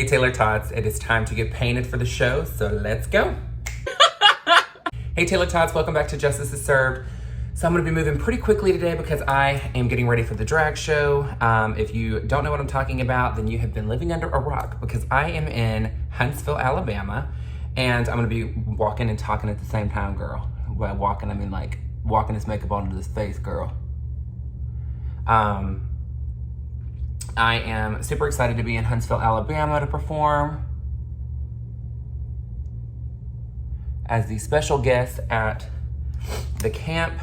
Hey Taylor-tots, it is time to get painted for the show, so let's go. Hey Taylor-tots, welcome back to Justice is Served. So I'm gonna be moving pretty quickly today because I am getting ready for the drag show. If you don't know what I'm talking about, then you have been living under a rock because I am in Huntsville, Alabama, and I'm gonna be walking and talking at the same time, girl. By walking, I mean like walking this makeup onto this face, girl. I am super excited to be in Huntsville, Alabama to perform as the special guest at the camp.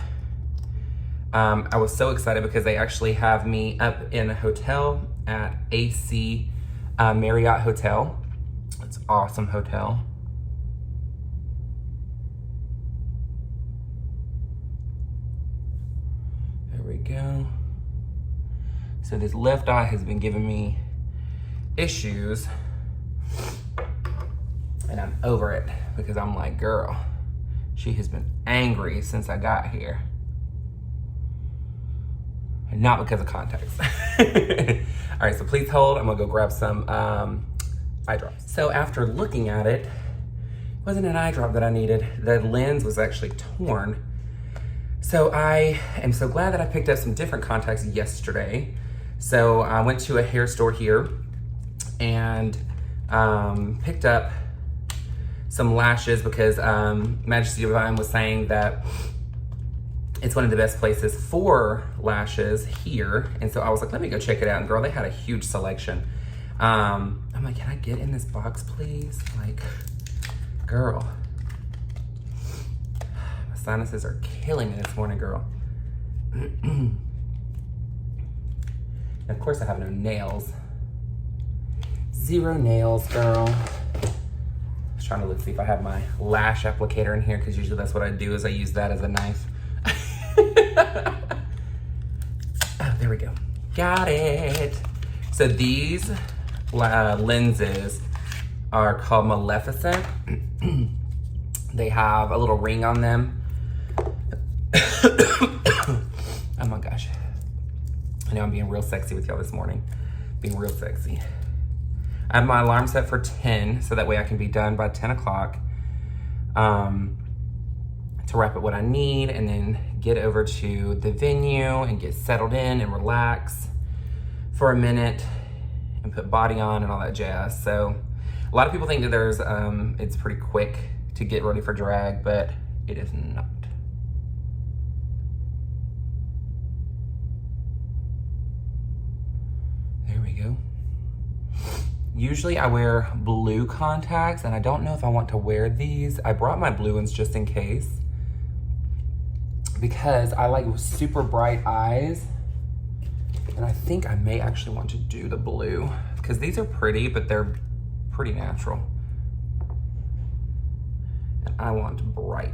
I was so excited because they actually have me up in a hotel at AC Marriott Hotel. It's an awesome hotel. There we go. So this left eye has been giving me issues, and I'm over it because I'm like, girl, she has been angry since I got here. And not because of contacts. All right, so please hold. I'm gonna go grab some eye drops. So after looking at it, it wasn't an eye drop that I needed. The lens was actually torn. So I am so glad that I picked up some different contacts yesterday. So I went to a hair store here and picked up some lashes because Majesty Divine was saying that it's one of the best places for lashes here. And so I was like, let me go check it out. And girl, they had a huge selection. I'm like, can I get in this box, please? Like, girl. My sinuses are killing me this morning, girl. And of course I have no nails. Zero nails, girl. I was trying to see if I have my lash applicator in here because usually that's what I do is I use that as a knife. Oh, there we go. Got it. So these lenses are called Maleficent. They have a little ring on them. Oh my gosh. I know I'm being real sexy with y'all this morning. Being real sexy. I have my alarm set for 10, so that way I can be done by 10 o'clock to wrap up what I need and then get over to the venue and get settled in and relax for a minute and put body on and all that jazz. So a lot of people think that there's, it's pretty quick to get ready for drag, but it is not. Usually I wear blue contacts and I don't know if I want to wear these. I brought my blue ones just in case because I like super bright eyes and I think I may actually want to do the blue because these are pretty, but they're pretty natural. And I want bright.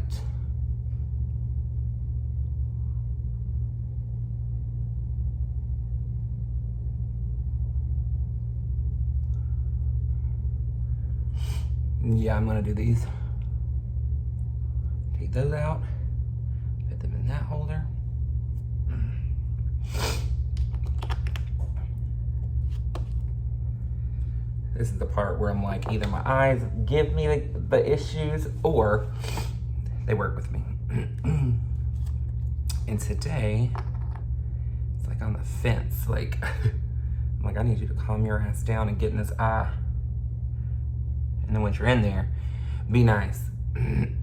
Yeah, I'm gonna do these. Take those out, put them in that holder. This is the part where I'm like, either my eyes give me the issues or they work with me. And today, it's like on the fence. Like, I'm like, I need you to calm your ass down and get in this eye. And then once you're in there, be nice. And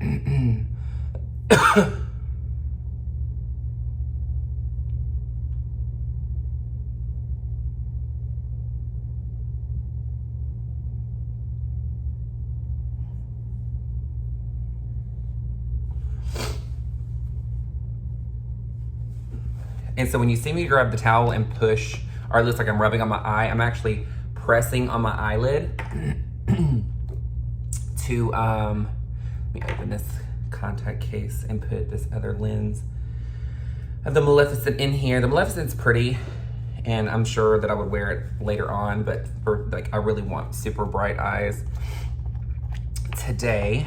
so when you see me grab the towel and push, or it looks like I'm rubbing on my eye, I'm actually pressing on my eyelid. To, let me open this contact case and put this other lens of the Maleficent in here. The Maleficent's pretty, and I'm sure that I would wear it later on, but for, like, I really want super bright eyes today.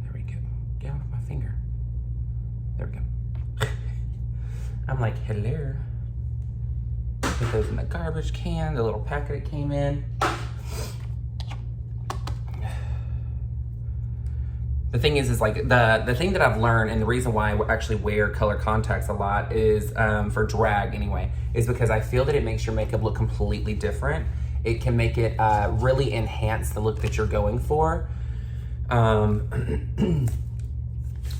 There we go. Get off my finger. There we go. I'm like, hello. Put those in the garbage can, the little packet it came in. The thing is like the thing that I've learned, and the reason why I actually wear color contacts a lot is, for drag anyway, is because I feel that it makes your makeup look completely different. It can make it really enhance the look that you're going for. And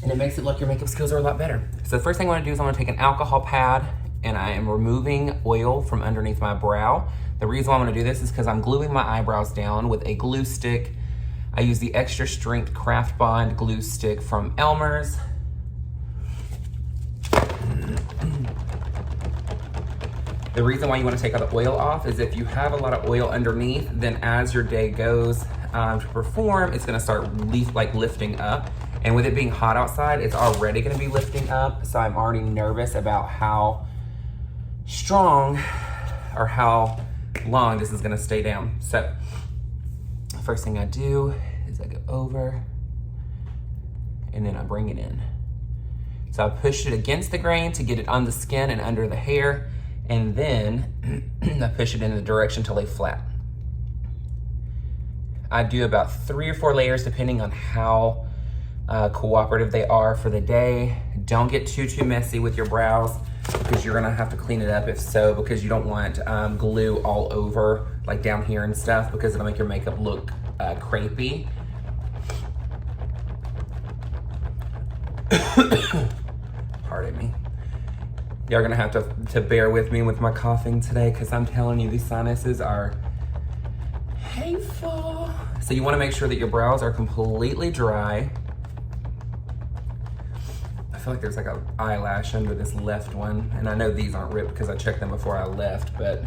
it makes it look your makeup skills are a lot better. So the first thing I wanna do is I wanna take an alcohol pad and I am removing oil from underneath my brow. The reason why I'm gonna do this is because I'm gluing my eyebrows down with a glue stick. I use the extra strength Craft Bond glue stick from Elmer's. The reason why you want to take all the oil off is if you have a lot of oil underneath, then as your day goes to perform, it's going to start lifting up. And with it being hot outside, it's already going to be lifting up. So I'm already nervous about how strong or how long this is going to stay down. So first thing I do is I go over and then I bring it in. So I push it against the grain to get it on the skin and under the hair, and then I push it in the direction till they flat. I do about 3 or 4 layers depending on how cooperative they are for the day. Don't get too messy with your brows because you're gonna have to clean it up if so, because you don't want glue all over, like down here and stuff, because it'll make your makeup look crepey. Pardon me. You're gonna have to bear with me with my coughing today, because I'm telling you, these sinuses are hateful. So you wanna make sure that your brows are completely dry. I feel like there's like an eyelash under this left one, and I know these aren't ripped because I checked them before I left, but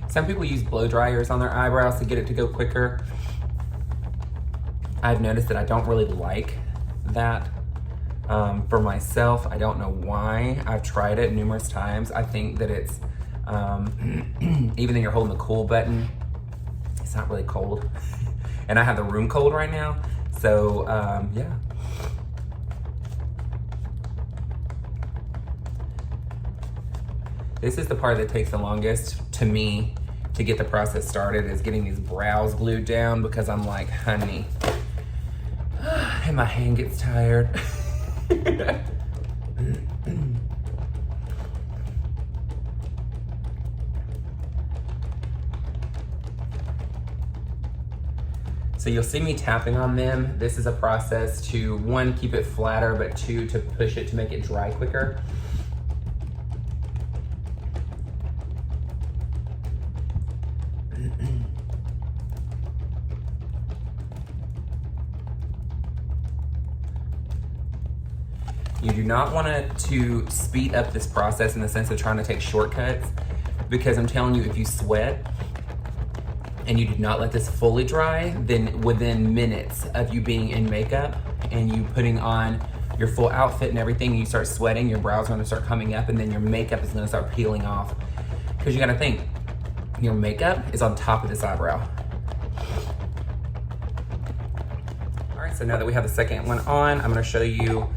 some people use blow dryers on their eyebrows to get it to go quicker. I've noticed that I don't really like that. For myself, I don't know why. I've tried it numerous times. I think that it's, even though you're holding the cool button, it's not really cold. And I have the room cold right now, so yeah. This is the part that takes the longest to me to get the process started, is getting these brows glued down, because I'm like, honey, and my hand gets tired. So you'll see me tapping on them. This is a process to, 1, keep it flatter, but 2, to push it to make it dry quicker. You do not want to speed up this process in the sense of trying to take shortcuts, because I'm telling you, if you sweat and you do not let this fully dry, then within minutes of you being in makeup and you putting on your full outfit and everything, and you start sweating, your brows are gonna start coming up, and then your makeup is gonna start peeling off. Because you gotta think, your makeup is on top of this eyebrow. All right, so now that we have the second one on, I'm gonna show you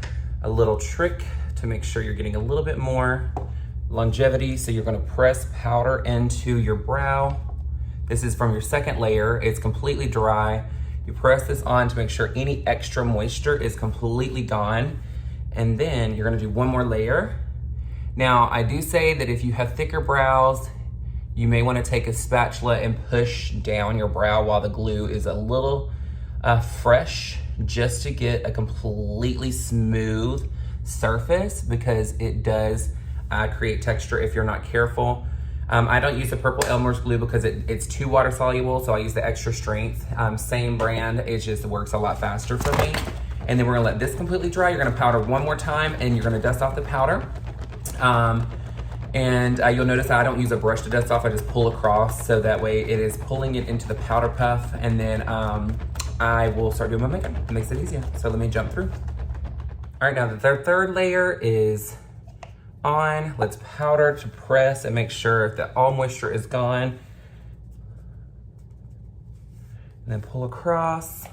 a little trick to make sure you're getting a little bit more longevity. So you're gonna press powder into your brow. This is from your second layer. It's completely dry. You press this on to make sure any extra moisture is completely gone. And then you're gonna do one more layer. Now, I do say that if you have thicker brows, you may wanna take a spatula and push down your brow while the glue is a little fresh, just to get a completely smooth surface, because it does create texture if you're not careful. I don't use the purple Elmer's glue because it's too water soluble, so I use the extra strength. Same brand, it just works a lot faster for me. And then we're gonna let this completely dry. You're gonna powder one more time, and you're gonna dust off the powder. You'll notice that I don't use a brush to dust off, I just pull across, so that way it is pulling it into the powder puff, and then I will start doing my makeup. It makes it easier. So let me jump through. All right, now the third layer is on. Let's powder to press and make sure that all moisture is gone. And then pull across.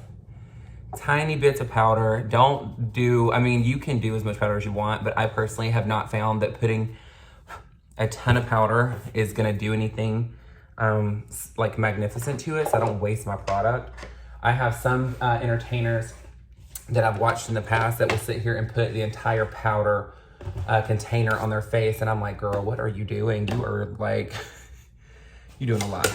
Tiny bits of powder. Don't do, I mean, you can do as much powder as you want, but I personally have not found that putting a ton of powder is gonna do anything like magnificent to it, so I don't waste my product. I have some entertainers that I've watched in the past that will sit here and put the entire powder container on their face, and I'm like, girl, what are you doing? You are like, you're doing a lot.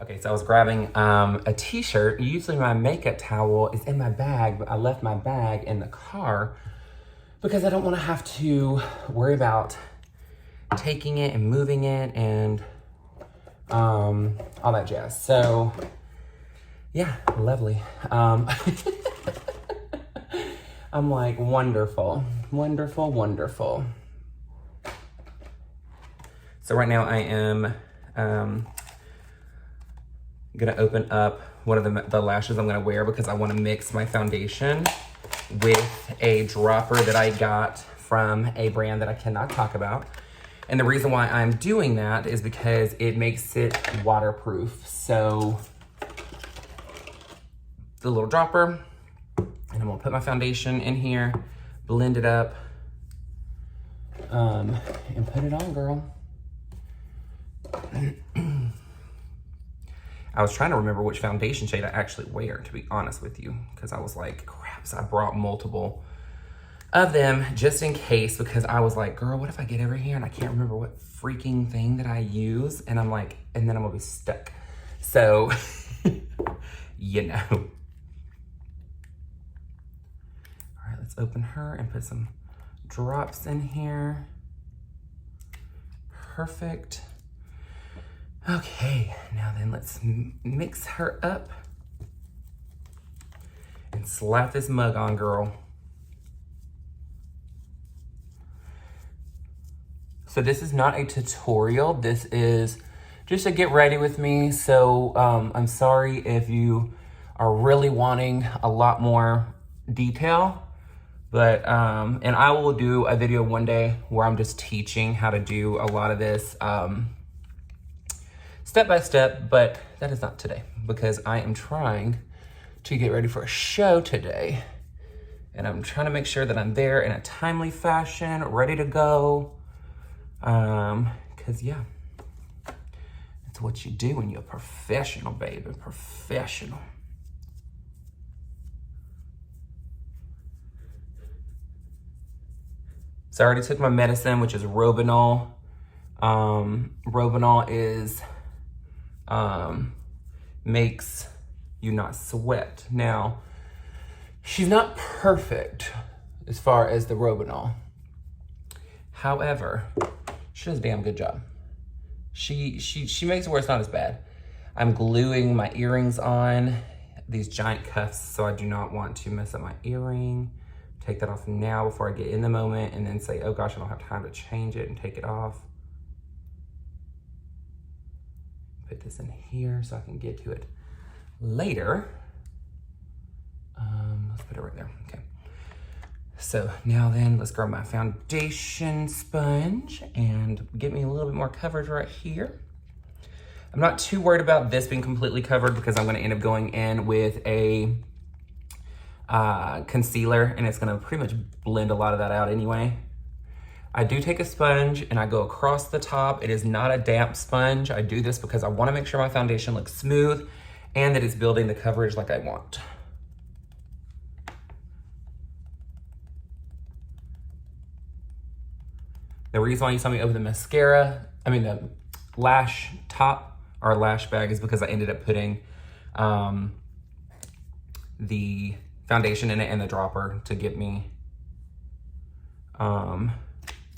Okay, so I was grabbing a t-shirt. Usually my makeup towel is in my bag, but I left my bag in the car because I don't want to have to worry about taking it and moving it and all that jazz. So yeah, lovely. I'm like, wonderful, wonderful, wonderful. So right now I am gonna open up one of the lashes I'm gonna wear because I wanna mix my foundation with a dropper that I got from a brand that I cannot talk about. And the reason why I'm doing that is because it makes it waterproof. So the little dropper, and I'm gonna put my foundation in here, blend it up, and put it on, girl. I was trying to remember which foundation shade I actually wear, to be honest with you, because I was like, crap, so I brought multiple of them just in case, because I was like, girl, what if I get over here and I can't remember what freaking thing that I use? And I'm like, and then I'm gonna be stuck. So, you know. All right, let's open her and put some drops in here. Perfect. Okay, now then let's mix her up and slap this mug on, girl. So this is not a tutorial. This is just a get ready with me. So I'm sorry if you are really wanting a lot more detail, but, and I will do a video one day where I'm just teaching how to do a lot of this, step by step, but that is not today because I am trying to get ready for a show today. And I'm trying to make sure that I'm there in a timely fashion, ready to go. Cause yeah, it's what you do when you're a professional, baby, professional. So I already took my medicine, which is Robenol. Robenol is, makes you not sweat. Now, she's not perfect as far as the Robenol. However, she does a damn good job. She makes it where it's not as bad. I'm gluing my earrings on these giant cuffs, so I do not want to mess up my earring. Take that off now before I get in the moment and then say, oh gosh, I don't have time to change it and take it off. Put this in here so I can get to it later. Let's put it right there, okay. So now then, let's grab my foundation sponge and get me a little bit more coverage right here. I'm not too worried about this being completely covered because I'm gonna end up going in with a concealer and it's gonna pretty much blend a lot of that out anyway. I do take a sponge and I go across the top. It is not a damp sponge. I do this because I wanna make sure my foundation looks smooth and that it's building the coverage like I want. The reason why you saw me open the mascara, the lash top or lash bag is because I ended up putting the foundation in it and the dropper to get me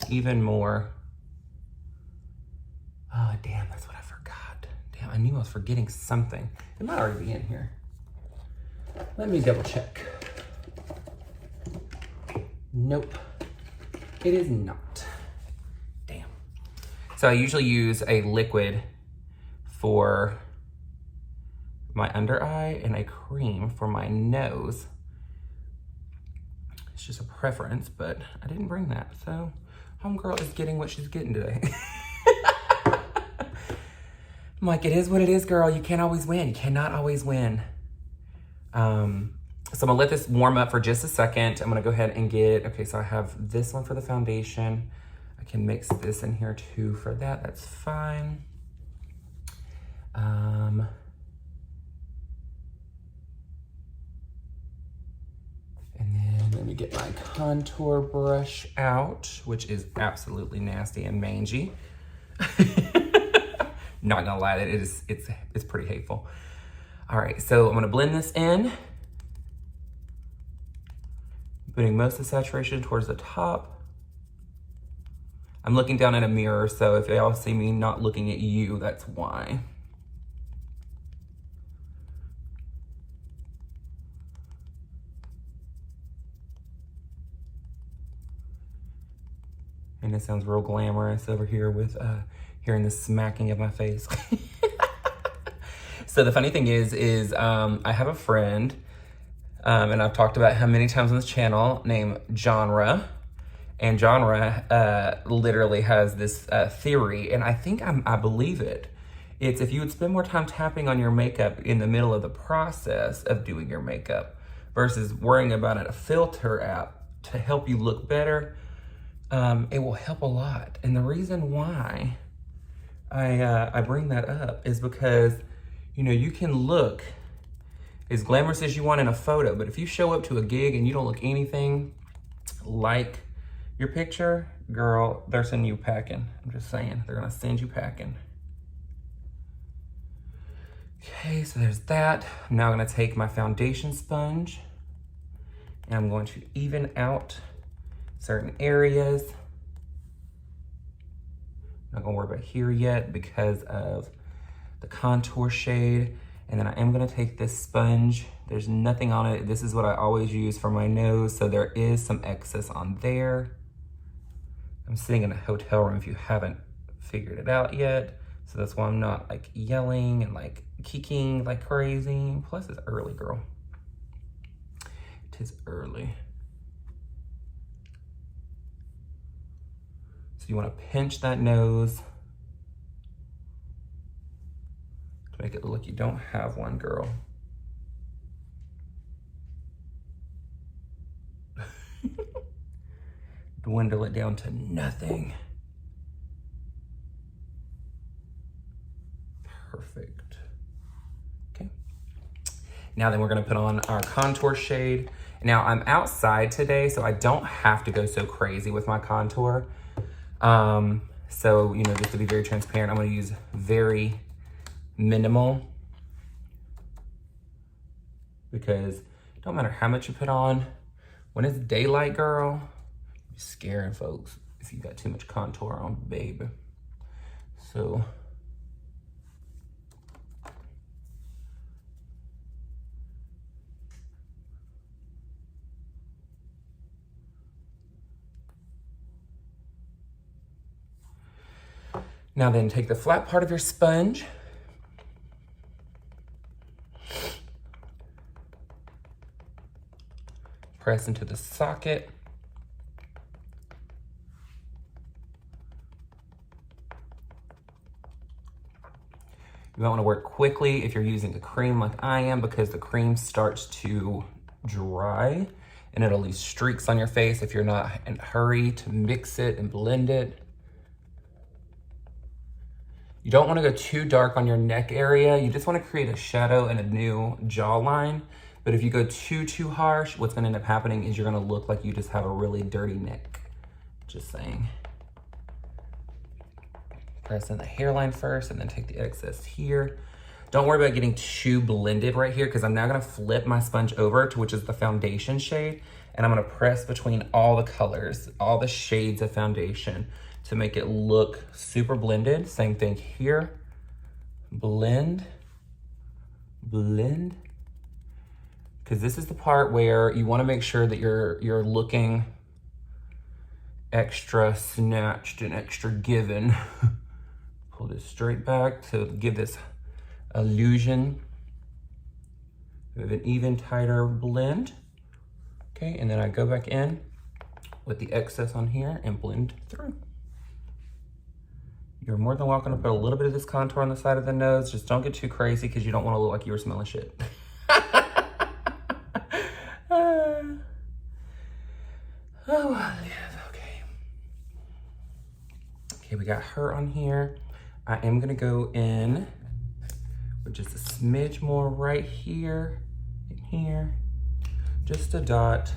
even more. Oh, damn, that's what I forgot. Damn, I knew I was forgetting something. It might already be in here. Let me double check. Nope, it is not. Damn. So I usually use a liquid for my under eye and a cream for my nose. It's just a preference, but I didn't bring that. So homegirl is getting what she's getting today. I'm like, it is what it is, girl. You can't always win. You cannot always win. So I'm gonna let this warm up for just a second. I'm gonna go ahead and get, okay, so I have this one for the foundation. I can mix this in here too for that, that's fine. And then let me get my contour brush out, which is absolutely nasty and mangy. Not gonna lie, it's pretty hateful. All right, so I'm gonna blend this in. Putting most of the saturation towards the top. I'm looking down at a mirror, so if y'all see me not looking at you, that's why. And it sounds real glamorous over here with hearing the smacking of my face. So the funny thing is I have a friend, and I've talked about him many times on this channel, named Genre. And Genre literally has this theory, and I think I believe it. It's if you would spend more time tapping on your makeup in the middle of the process of doing your makeup versus worrying about a filter app to help you look better, it will help a lot. And the reason why I bring that up is because, you know, you can look as glamorous as you want in a photo, but if you show up to a gig and you don't look anything like your picture, girl, they're sending you packing. I'm just saying, they're gonna send you packing. Okay, so there's that. I'm now gonna take my foundation sponge and I'm going to even out certain areas. I'm not gonna worry about here yet because of the contour shade. And then I am gonna take this sponge. There's nothing on it. This is what I always use for my nose, so there is some excess on there. I'm sitting in a hotel room if you haven't figured it out yet. So that's why I'm not like yelling and like kicking like crazy. Plus it's early, girl. It is early. So you wanna pinch that nose to make it look like you don't have one, girl. Dwindle it down to nothing. Perfect. Okay. Now then we're gonna put on our contour shade. Now I'm outside today, so I don't have to go so crazy with my contour. So, you know, just to be very transparent, I'm gonna use very minimal because it don't matter how much you put on. When it's daylight, girl, you're scaring folks if you got too much contour on, babe. So now then take the flat part of your sponge, press into the socket. You might want to work quickly if you're using a cream like I am because the cream starts to dry and it'll leave streaks on your face if you're not in a hurry to mix it and blend it. You don't want to go too dark on your neck area. You just want to create a shadow and a new jawline. But if you go too harsh, what's gonna end up happening is you're gonna look like you just have a really dirty neck. Just saying. Press in the hairline first and then take the excess here. Don't worry about getting too blended right here because I'm now gonna flip my sponge over to which is the foundation shade, and I'm gonna press between all the colors, all the shades of foundation to make it look super blended. Same thing here. Blend, blend. Because this is the part where you want to make sure that you're looking extra snatched and extra given. Pull this straight back to give this illusion of an even tighter blend. Okay, and then I go back in with the excess on here and blend through. You're more than welcome to put a little bit of this contour on the side of the nose. Just don't get too crazy because you don't want to look like you were smelling shit. Oh, yes, okay. Okay, we got her on here. I am gonna go in with just a smidge more right here and here. Just a dot.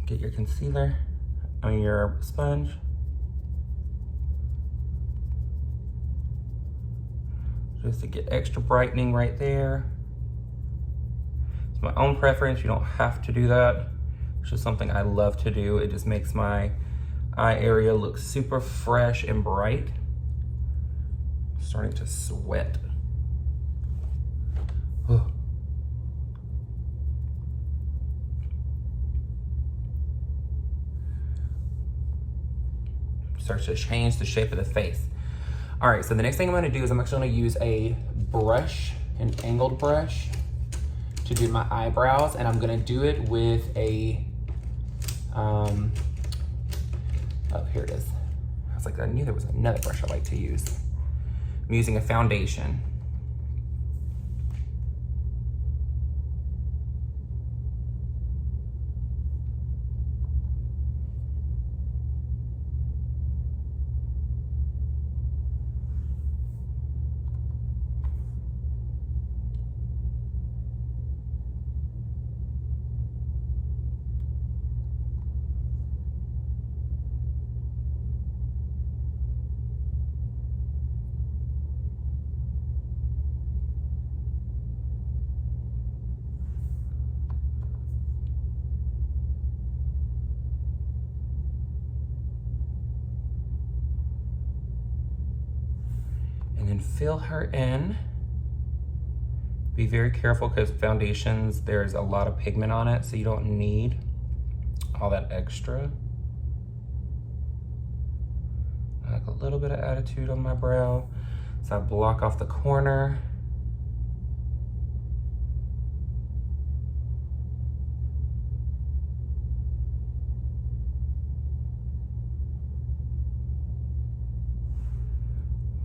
Get your concealer on your sponge. Just to get extra brightening right there. It's my own preference, you don't have to do that. It's just something I love to do. It just makes my eye area look super fresh and bright. I'm starting to sweat. Oh. Starts to change the shape of the face. All right, so the next thing I'm gonna do is I'm actually gonna use a brush, an angled brush, to do my eyebrows, and I'm gonna do it with a, oh, here it is. I was like, I knew there was another brush I like to use. I'm using a foundation. And then fill her in. Be very careful because foundations, there's a lot of pigment on it, so you don't need all that extra. I like a little bit of attitude on my brow, so I block off the corner.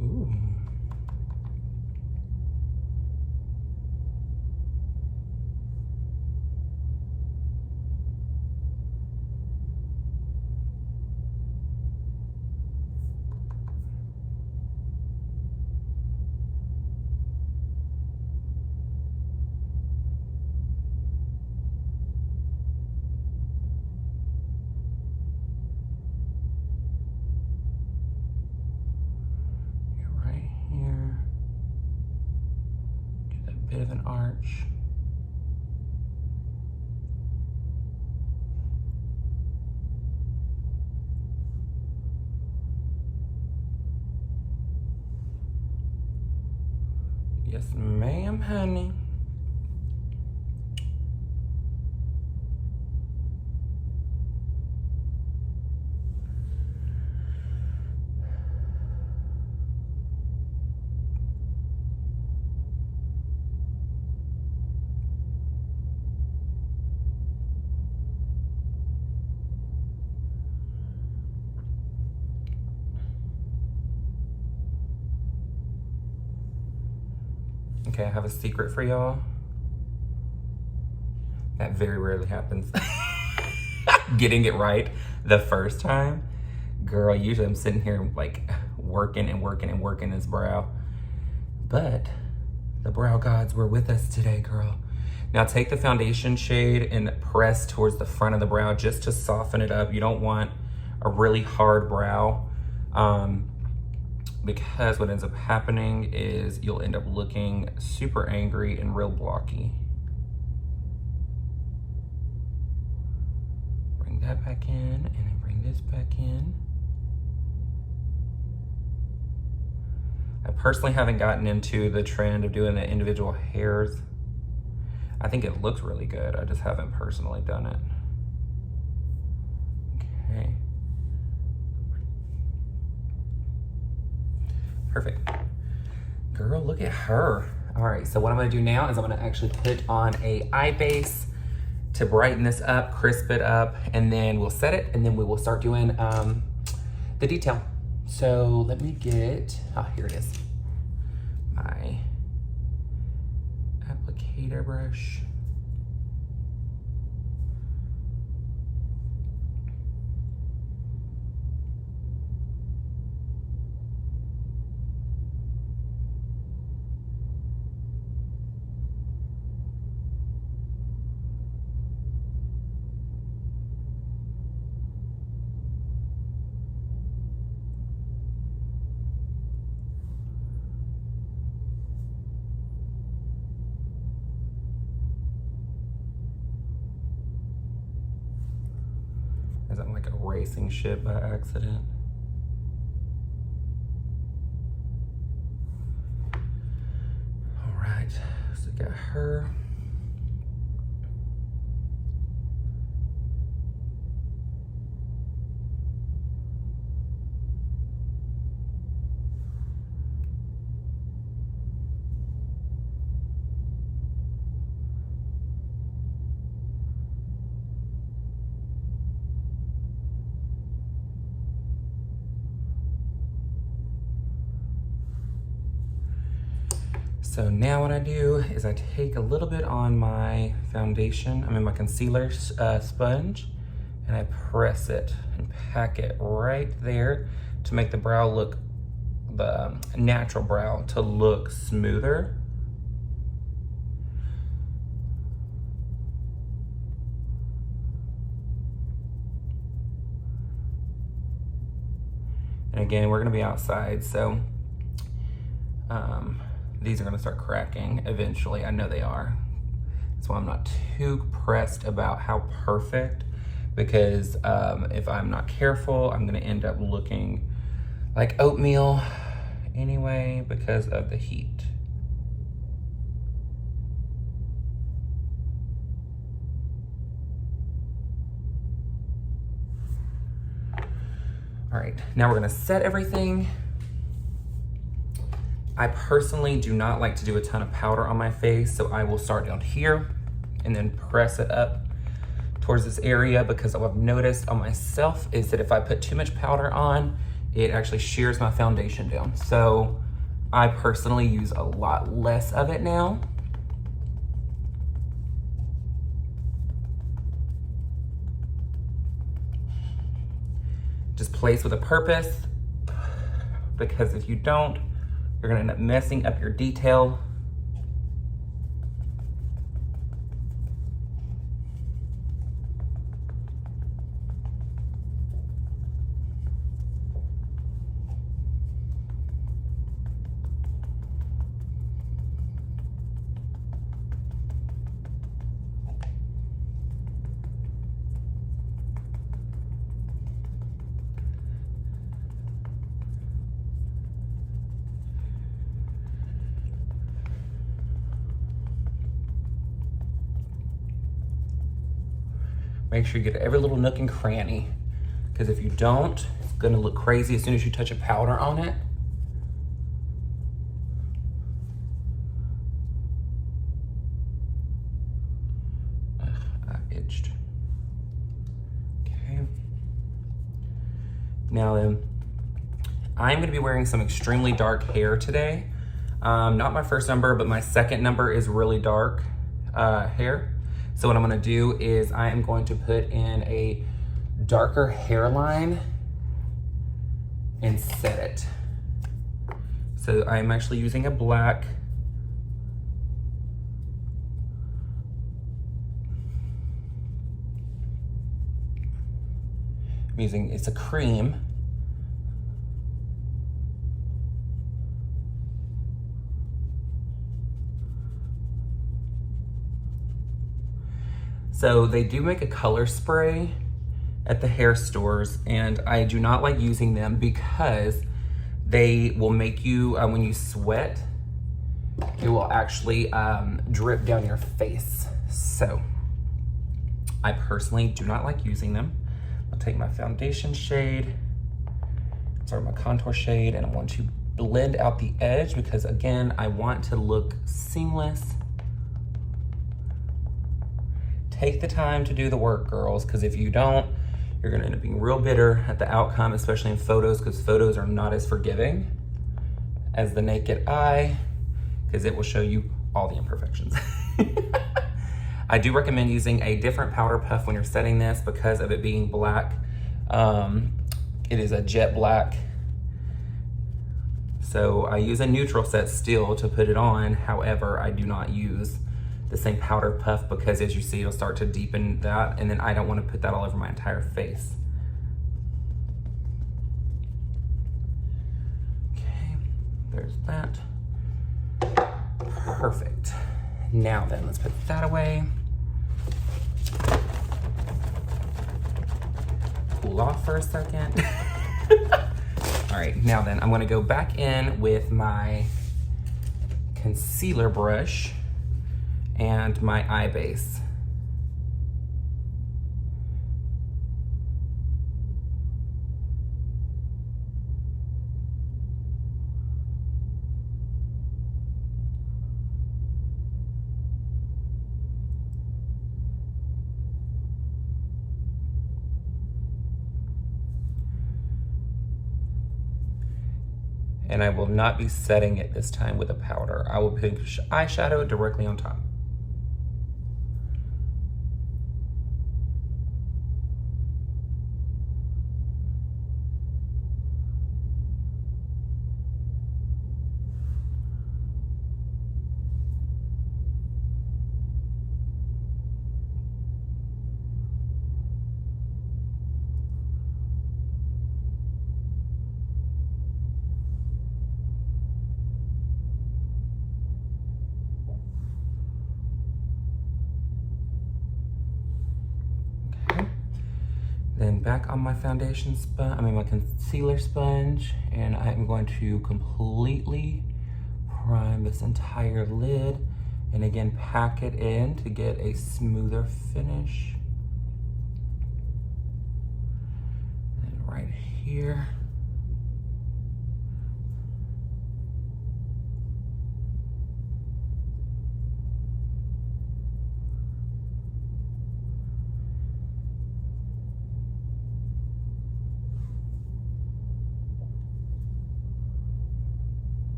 Ooh. Bit of an arch. Yes, ma'am, honey. Okay, I have a secret for y'all. That very rarely happens. Getting it right the first time. Girl, usually I'm sitting here like working and working and working this brow. But the brow gods were with us today, girl. Now take the foundation shade and press towards the front of the brow just to soften it up. You don't want a really hard brow. Because what ends up happening is you'll end up looking super angry and real blocky. Bring that back in and then bring this back in. I personally haven't gotten into the trend of doing the individual hairs. I think it looks really good. I just haven't personally done it. Okay. Perfect. Girl, look at her. All right, so what I'm gonna do now is I'm gonna actually put on a eye base to brighten this up, crisp it up, and then we'll set it, and then we will start doing the detail. So let me get, oh, here it is, my applicator brush. As I'm like erasing shit by accident. All right, so we got her. So now what I do is I take a little bit on my foundation, my concealer sponge, and I press it and pack it right there to make the brow look, the natural brow to look smoother. And again, we're gonna be outside, so these are gonna start cracking eventually. I know they are. That's why I'm not too pressed about how perfect, because if I'm not careful, I'm gonna end up looking like oatmeal anyway because of the heat. All right, now we're gonna set everything. I personally do not like to do a ton of powder on my face, so I will start down here and then press it up towards this area, because what I've noticed on myself is that if I put too much powder on, it actually shears my foundation down. So I personally use a lot less of it now. Just place with a purpose, because if you don't, you're gonna end up messing up your detail. Make sure you get every little nook and cranny, because if you don't, it's gonna look crazy as soon as you touch a powder on it. Ugh, I itched. Okay. Now then, I'm gonna be wearing some extremely dark hair today. Not my first number, but my second number is really dark hair. So what I'm gonna do is I am going to put in a darker hairline and set it. So I'm actually using a black. I'm using, it's a cream. So they do make a color spray at the hair stores, and I do not like using them because they will make you, when you sweat, it will actually drip down your face. So I personally do not like using them. I'll take my foundation shade, my contour shade, and I want to blend out the edge because, again, I want to look seamless. take the time to do the work, girls, because if you don't, you're gonna end up being real bitter at the outcome, especially in photos, because photos are not as forgiving as the naked eye, because it will show you all the imperfections. I do recommend using a different powder puff when you're setting this because of it being black. It is a jet black. So I use a neutral set still to put it on. However, I do not use the same powder puff because as you see, it'll start to deepen that, and then I don't want to put that all over my entire face. Okay, there's that. Perfect. Now then, let's put that away. Cool off for a second. All right, now then, I'm gonna go back in with my concealer brush and my eye base. And I will not be setting it this time with a powder. I will put eyeshadow directly on top. Then back on my foundation sponge, my concealer sponge, and I'm going to completely prime this entire lid, and again, pack it in to get a smoother finish. And right here.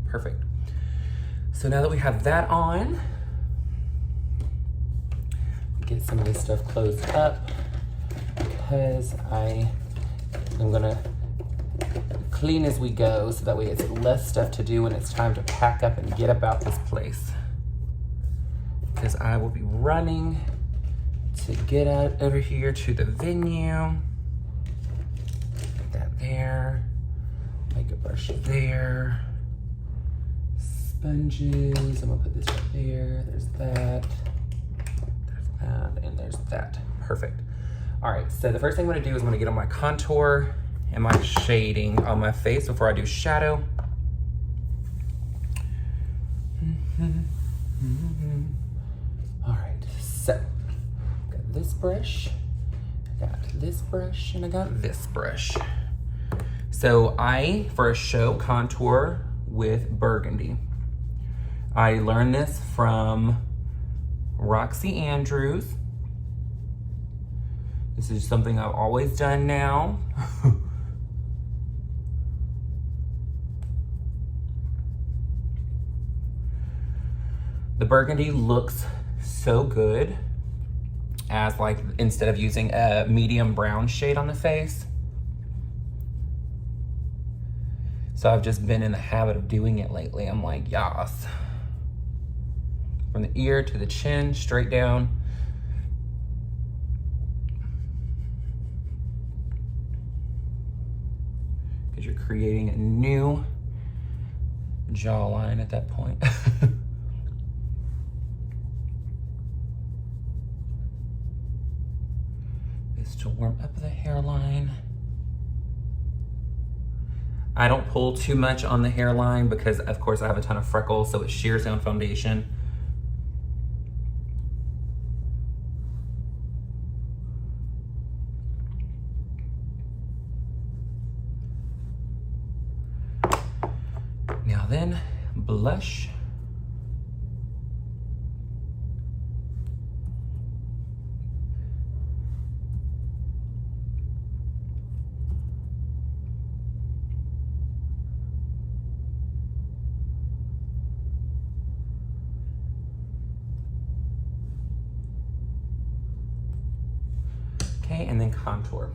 Perfect. So now that we have that on, get some of this stuff closed up because I'm gonna clean as we go so that way it's less stuff to do when it's time to pack up and get about this place. Because I will be running to get out over here to the venue. Put that there, makeup brush there. Sponges, I'm gonna put this right there, there's that, and there's that. Perfect. All right, so the first thing I'm gonna do is I'm gonna get on my contour and my shading on my face before I do shadow. All right, so I got this brush, I got this brush, and I got this brush. So for a show, contour with burgundy. I learned this from Roxy Andrews. This is something I've always done now. The burgundy looks so good as instead of using a medium brown shade on the face. So I've just been in the habit of doing it lately. I'm like, yas. From the ear to the chin, straight down. Because you're creating a new jawline at that point. This to warm up the hairline. I don't pull too much on the hairline because of course I have a ton of freckles, so it shears down foundation. then blush. Okay, and then contour.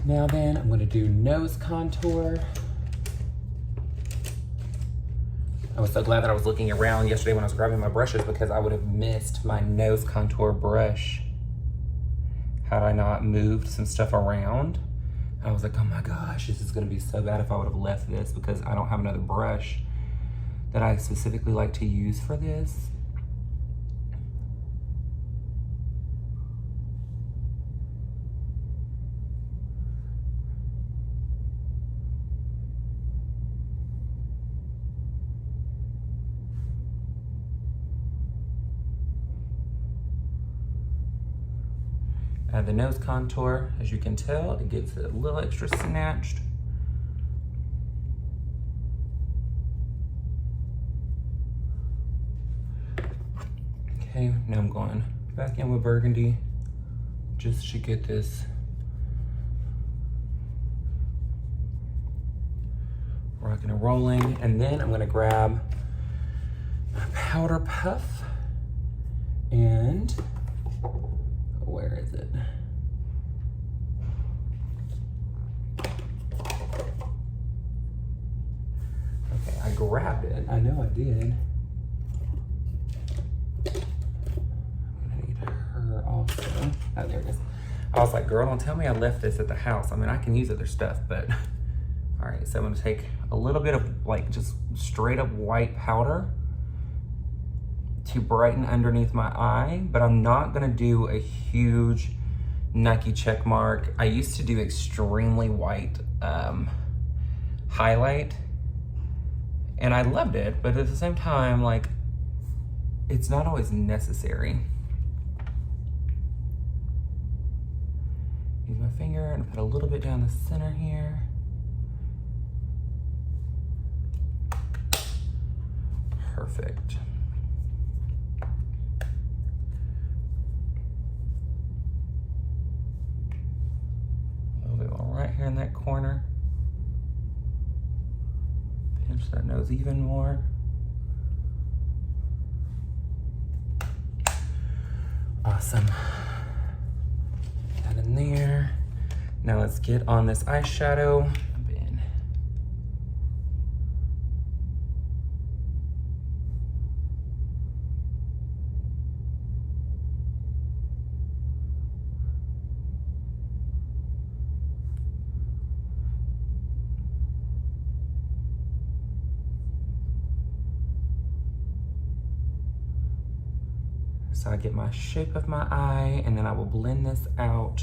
Now then, I'm gonna do nose contour. I was so glad that I was looking around yesterday when I was grabbing my brushes because I would have missed my nose contour brush had I not moved some stuff around. I was like, oh my gosh, this is gonna be so bad if I would have left this because I don't have another brush that I specifically like to use for this. The nose contour, as you can tell, it gets a little extra snatched. Okay, now I'm going back in with burgundy just to get this rocking and rolling. And then I'm gonna grab my powder puff and where is it? Okay, I grabbed it. I know I did. I'm gonna need her also. Oh, there it is. I was like, girl, don't tell me I left this at the house. I mean, I can use other stuff, but all right, so I'm gonna take a little bit of like just straight up white powder to brighten underneath my eye, but I'm not gonna do a huge Nike check mark. I used to do extremely white highlight, and I loved it, but at the same time, like, it's not always necessary. Use my finger and put a little bit down the center here. Perfect. Right here in that corner. Pinch that nose even more. Awesome. That in there. Now let's get on this eyeshadow. So I get my shape of my eye, and then I will blend this out.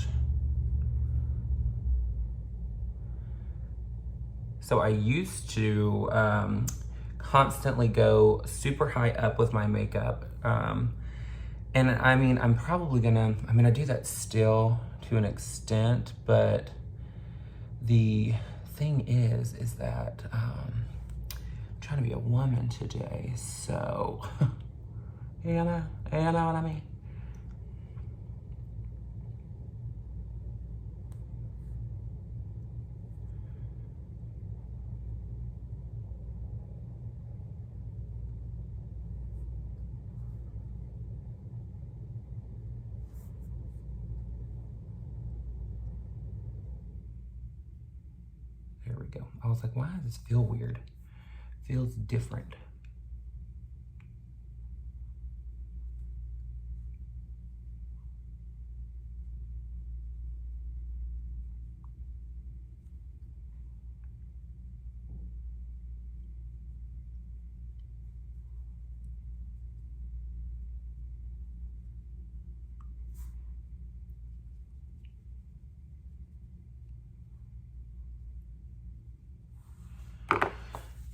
So I used to constantly go super high up with my makeup. And I mean, I'm gonna do that still to an extent, but the thing is that I'm trying to be a woman today, so you know what I mean? There we go. I was like, why does this feel weird? Feels different.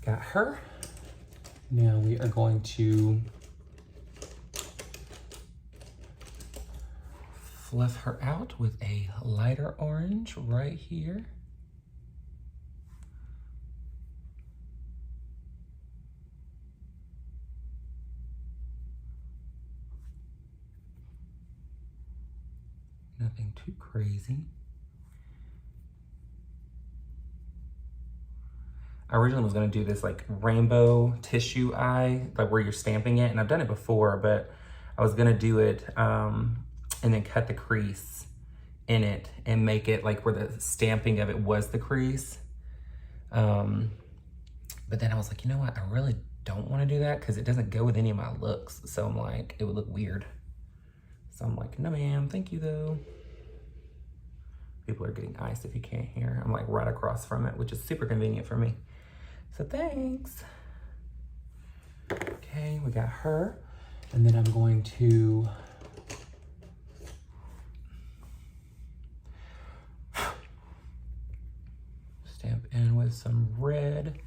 got her. Now we are going to fluff her out with a lighter orange right here. Nothing too crazy. I originally was gonna do this like rainbow tissue eye, like where you're stamping it, and I've done it before, but I was gonna do it and then cut the crease in it and make it like where the stamping of it was the crease. But then I was like, you know what? I really don't wanna do that because it doesn't go with any of my looks. So I'm like, it would look weird. So I'm like, no ma'am, thank you though. People are getting iced if you can't hear. I'm like right across from it, which is super convenient for me. So thanks. Okay, we got her. And then I'm going to stamp in with some red.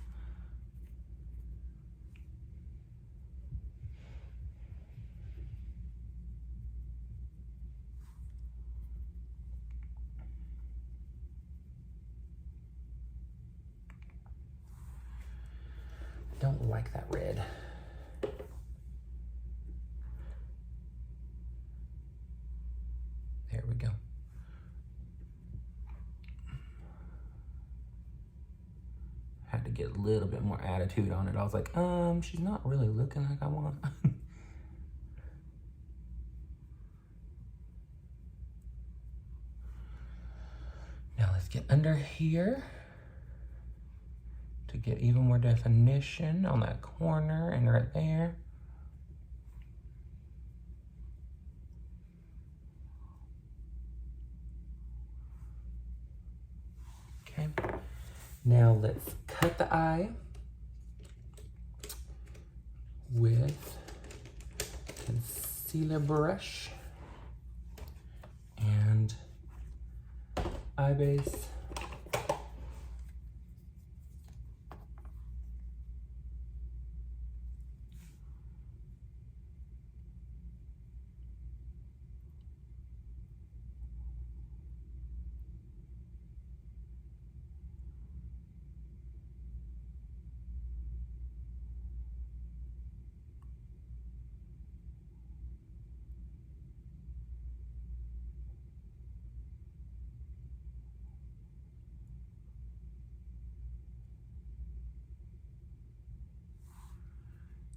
Don't like that red. There we go. Had to get a little bit more attitude on it. I was like, she's not really looking like I want. Now let's get under here to get even more definition on that corner and right there. Okay, now let's cut the eye with concealer brush and eye base.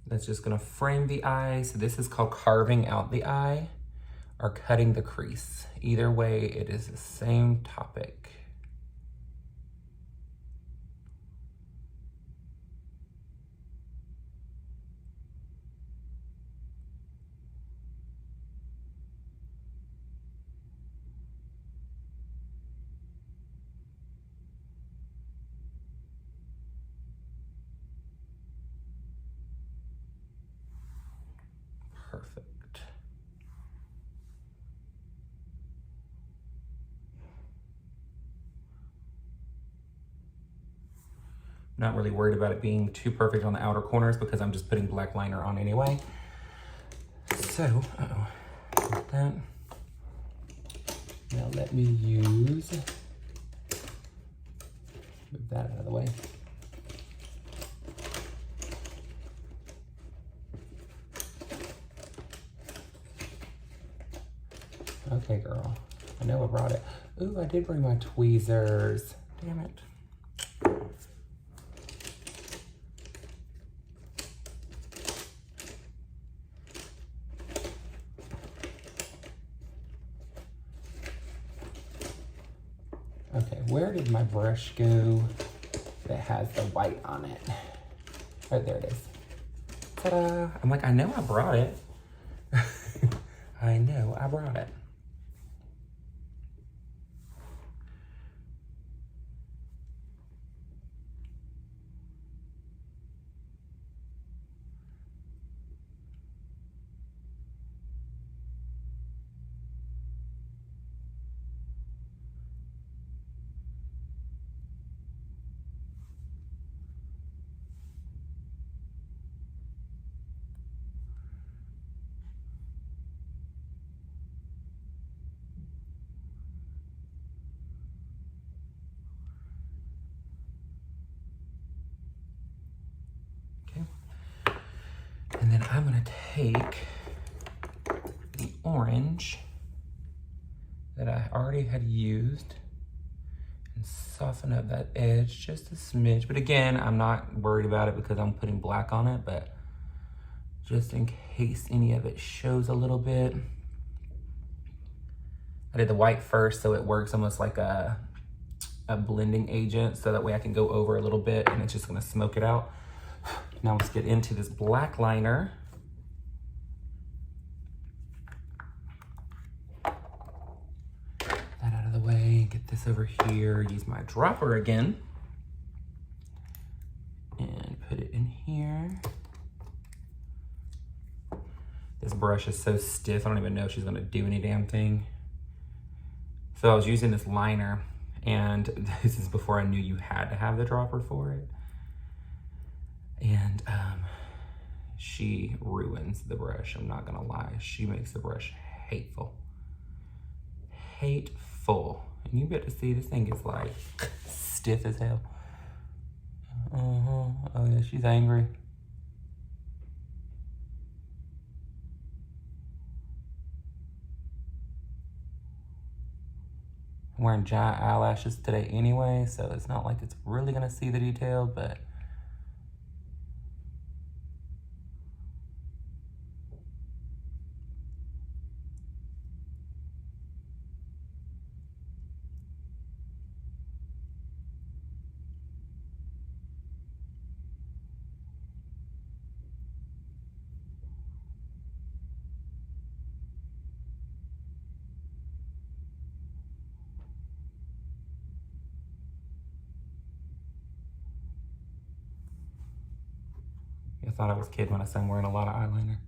That's just gonna frame the eye. So this is called carving out the eye or cutting the crease. Either way, it is the same topic. Perfect. Not really worried about it being too perfect on the outer corners because I'm just putting black liner on anyway. So, like that. Now let me move that out of the way. Okay, girl. I know I brought it. Ooh, I did bring my tweezers. Damn it. Okay, where did my brush go that has the white on it? Oh, there it is. Ta-da! I'm like, I know I brought it. I know I brought it. gonna take the orange that I already had used and soften up that edge just a smidge. But again, I'm not worried about it because I'm putting black on it, but just in case any of it shows a little bit. I did the white first so it works almost like a blending agent, so that way I can go over a little bit and it's just gonna smoke it out. Now let's get into this black liner. That out of the way, get this over here, use my dropper again. And put it in here. This brush is so stiff, I don't even know if she's gonna do any damn thing. So I was using this liner, and this is before I knew you had to have the dropper for it. And she ruins the brush, I'm not gonna lie. She makes the brush hateful. Hateful. And you get to see this thing gets like stiff as hell. Oh yeah, she's angry. I'm wearing giant eyelashes today anyway, so it's not like it's really gonna see the detail, but I thought I was kidding when I said I'm wearing a lot of eyeliner.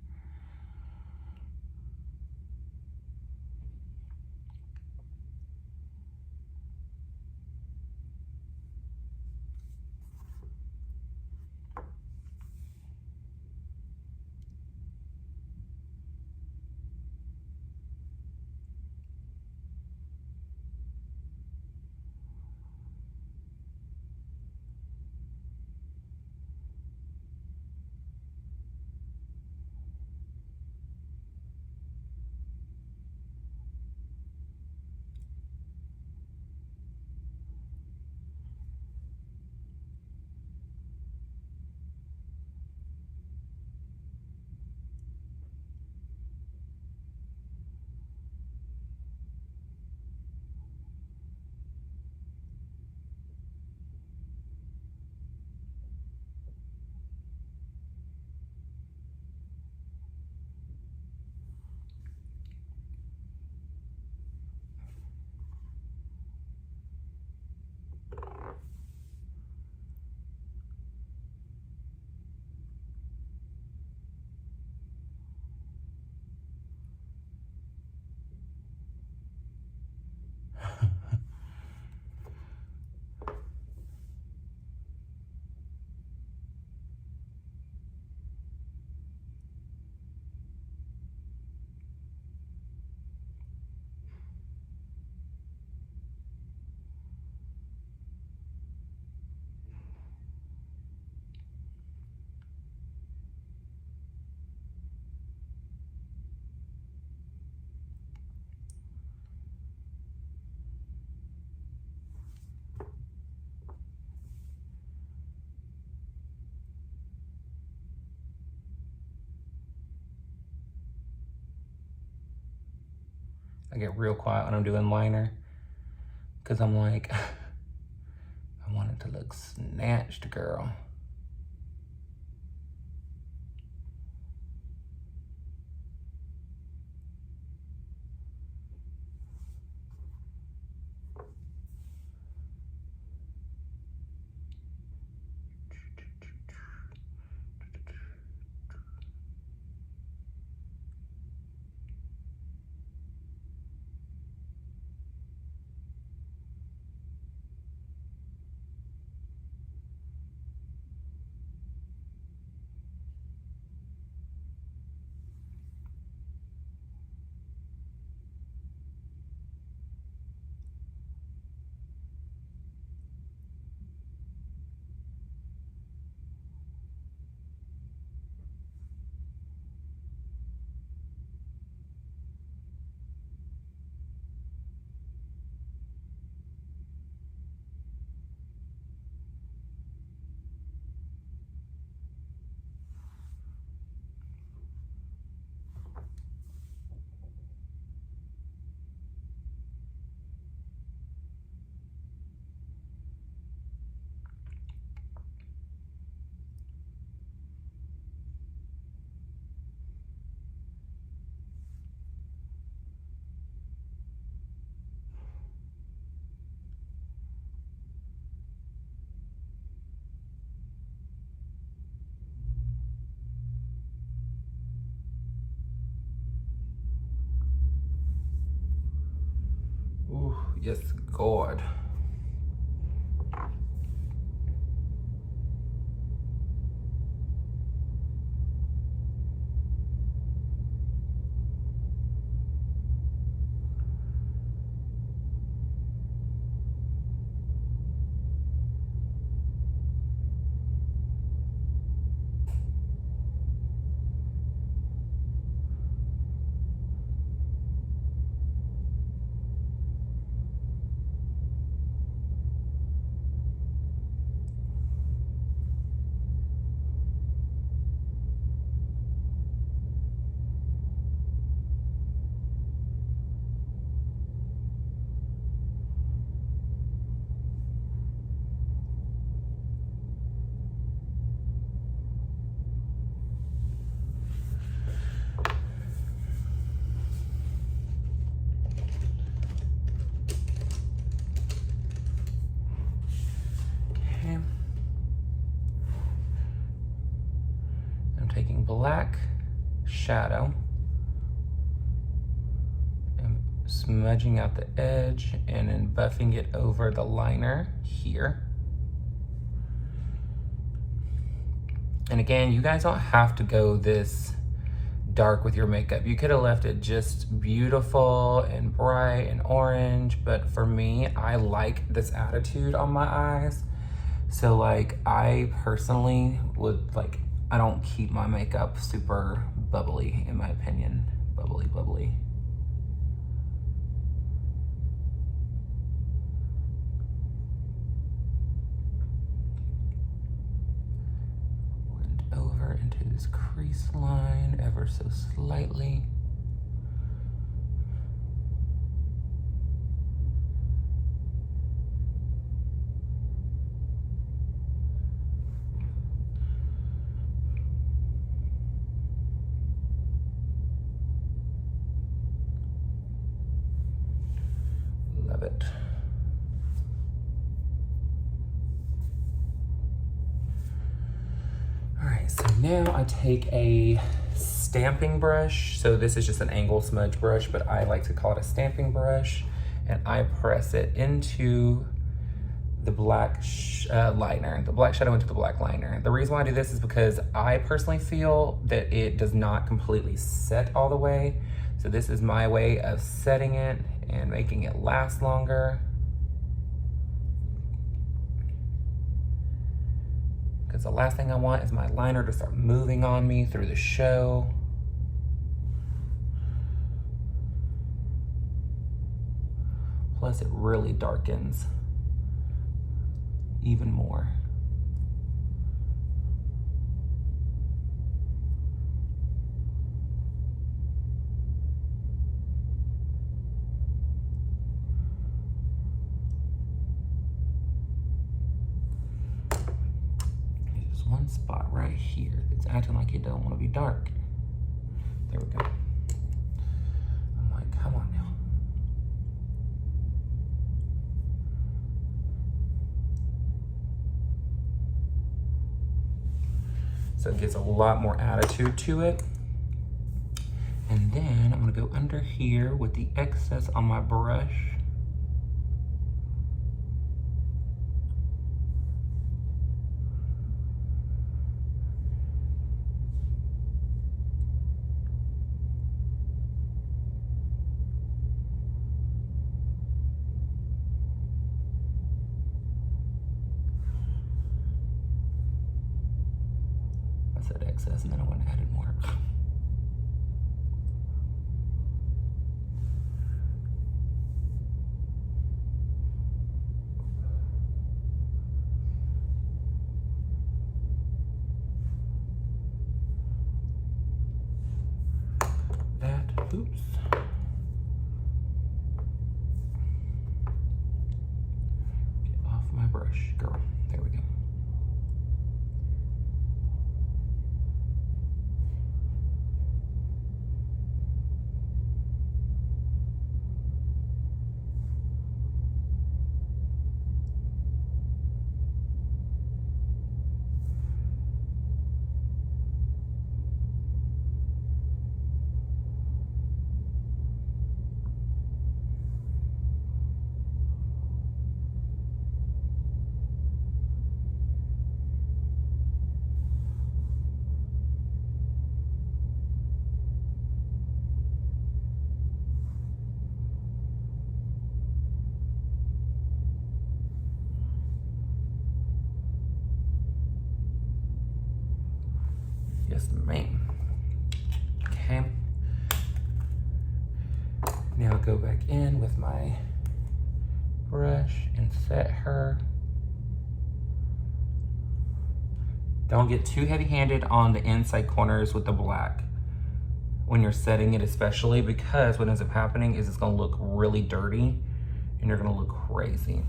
I get real quiet when I'm doing liner because I'm like, I want it to look snatched, girl. yes, God. Taking black shadow and smudging out the edge and then buffing it over the liner here. And again, you guys don't have to go this dark with your makeup. You could have left it just beautiful and bright and orange, but for me, I like this attitude on my eyes. So like, I personally would like, I don't keep my makeup super bubbly, in my opinion. Bubbly, bubbly. Blend over into this crease line ever so slightly. Love it. All right, so now I take a stamping brush. So this is just an angle smudge brush, but I like to call it a stamping brush. And I press it into the black liner, the black shadow into the black liner. The reason why I do this is because I personally feel that it does not completely set all the way. So this is my way of setting it and making it last longer. Because the last thing I want is my liner to start moving on me through the show. Plus it really darkens even more. There's one spot right here that's acting like it don't want to be dark. There we go. I'm like, come on now. So it gives a lot more attitude to it. And then I'm gonna go under here with the excess on my brush. Excess, and then I went and added more. That, oops. Get off my brush, girl. There we go. Yes, ma'am. Okay. Now go back in with my brush and set her. Don't get too heavy-handed on the inside corners with the black when you're setting it, especially because what ends up happening is it's gonna look really dirty and you're gonna look crazy.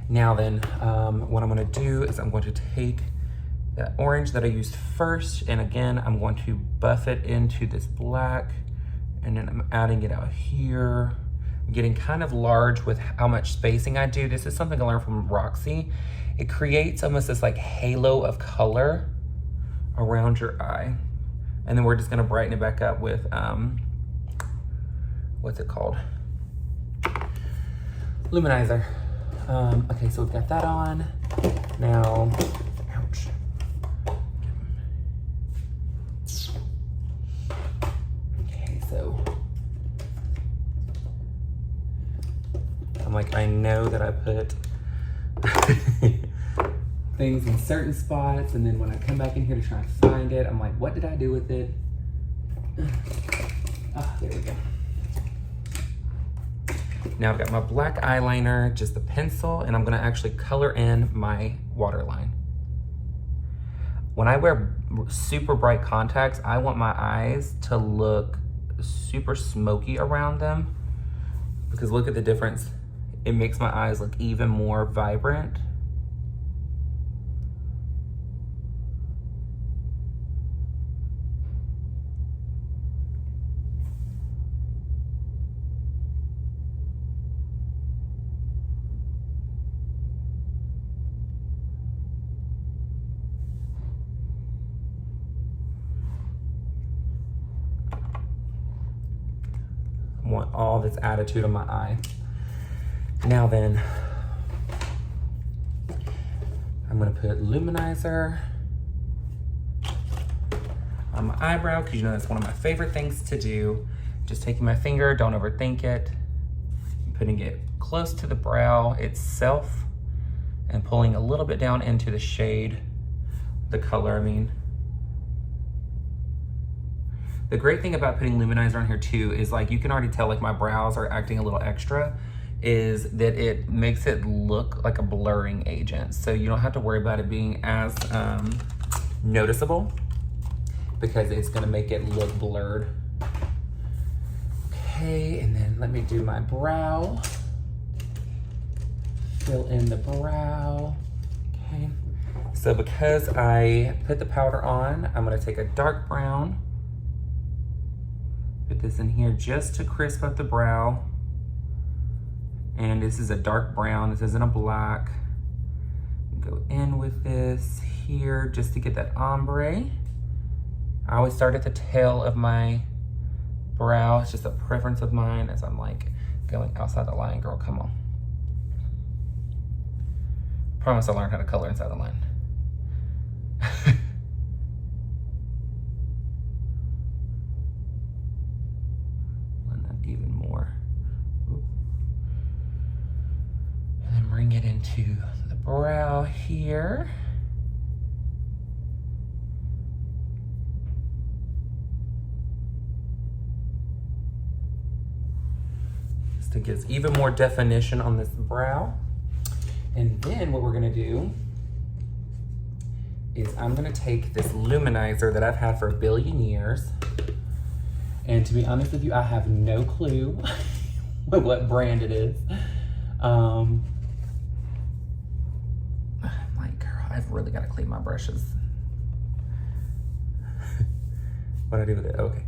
Now then, what I'm gonna do is I'm going to take that orange that I used first, and again, I'm going to buff it into this black, and then I'm adding it out here. I'm getting kind of large with how much spacing I do. This is something I learned from Roxy. It creates almost this like halo of color around your eye. And then we're just gonna brighten it back up with, what's it called? Luminizer. Okay, so we've got that on. Now, ouch. Okay, so I'm like, I know that I put things in certain spots, and then when I come back in here to try and find it, I'm like, what did I do with it? Ah, there we go. Now I've got my black eyeliner, just the pencil, and I'm gonna actually color in my waterline. When I wear super bright contacts, I want my eyes to look super smoky around them, because look at the difference. It makes my eyes look even more vibrant. I want all this attitude on my eye. Now then, I'm gonna put Luminizer on my eyebrow, because you know that's one of my favorite things to do. Just taking my finger, don't overthink it, putting it close to the brow itself, and pulling a little bit down into the shade, the color, I mean. The great thing about putting Luminizer on here too is like you can already tell like my brows are acting a little extra, is that it makes it look like a blurring agent. So you don't have to worry about it being as noticeable, because it's gonna make it look blurred. Okay, and then let me do my brow. Fill in the brow, okay. So because I put the powder on, I'm gonna take a dark brown, put this in here just to crisp up the brow. And this is a dark brown, this isn't a black. Go in with this here just to get that ombre. I always start at the tail of my brow. It's just a preference of mine as I'm like going outside the line. Girl, come on. Promise I'll learn how to color inside the line. Even more. Ooh. And then bring it into the brow here. Just to get even more definition on this brow. And then what we're gonna do is I'm gonna take this Luminizer that I've had for a billion years. And to be honest with you, I have no clue what brand it is. I'm like, girl, I've really got to clean my brushes. What do I do with it? Okay.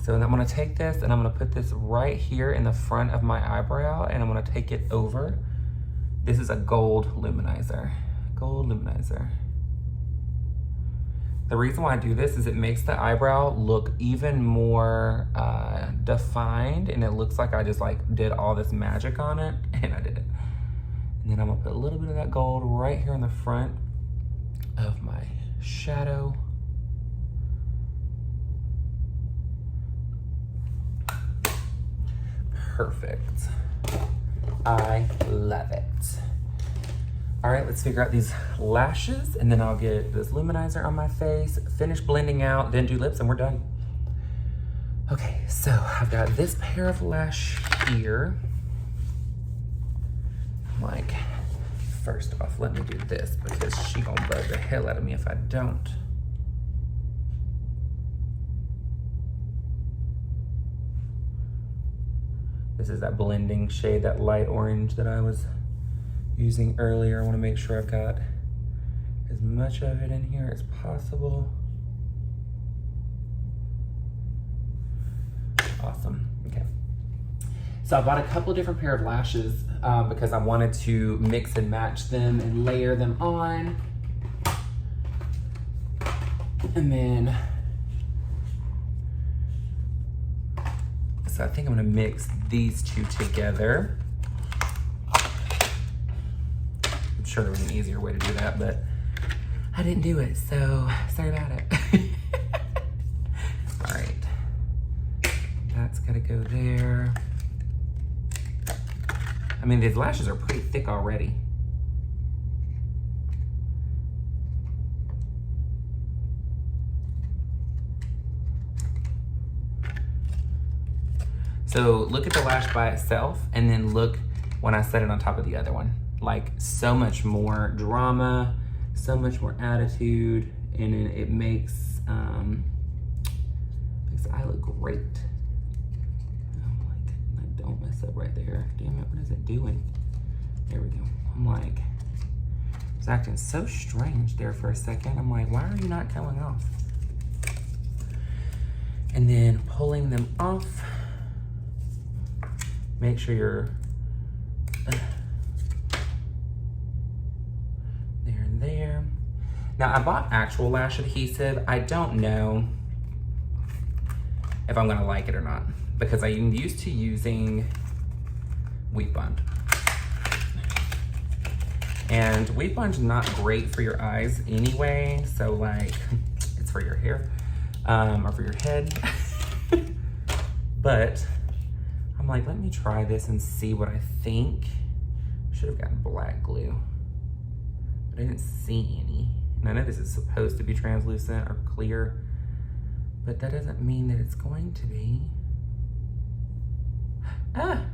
So I'm going to take this and I'm going to put this right here in the front of my eyebrow, and I'm going to take it over. This is a gold Luminizer. Gold Luminizer. The reason why I do this is it makes the eyebrow look even more defined, and it looks like I just like did all this magic on it, and I did it. And then I'm gonna put a little bit of that gold right here in the front of my shadow. Perfect. I love it. All right, let's figure out these lashes, and then I'll get this luminizer on my face, finish blending out, then do lips, and we're done. Okay, so I've got this pair of lash here. I'm like, first off, let me do this because she gonna bug the hell out of me if I don't. This is that blending shade, that light orange that I was using earlier. I want to make sure I've got as much of it in here as possible. Awesome. Okay. So I bought a couple different pair of lashes because I wanted to mix and match them and layer them on. And then, so I think I'm gonna mix these two together. I'm sure there was an easier way to do that, but I didn't do it, so sorry about it. All right, that's gotta go there. I mean, these lashes are pretty thick already. So look at the lash by itself and then look when I set it on top of the other one. Like, so much more drama, so much more attitude, and it makes the eye look great. I'm like, don't mess up right there. Damn it, what is it doing? There we go. I'm like, it's acting so strange there for a second. I'm like, why are you not coming off? And then pulling them off. Make sure you're there and there. Now, I bought actual lash adhesive. I don't know if I'm gonna like it or not because I'm used to using Wheat Bond. And Wheat Bond's not great for your eyes anyway, so like, it's for your hair or for your head. But I'm like, let me try this and see what I think. Should have gotten black glue, but I didn't see any. And I know this is supposed to be translucent or clear, but that doesn't mean that it's going to be. Ah!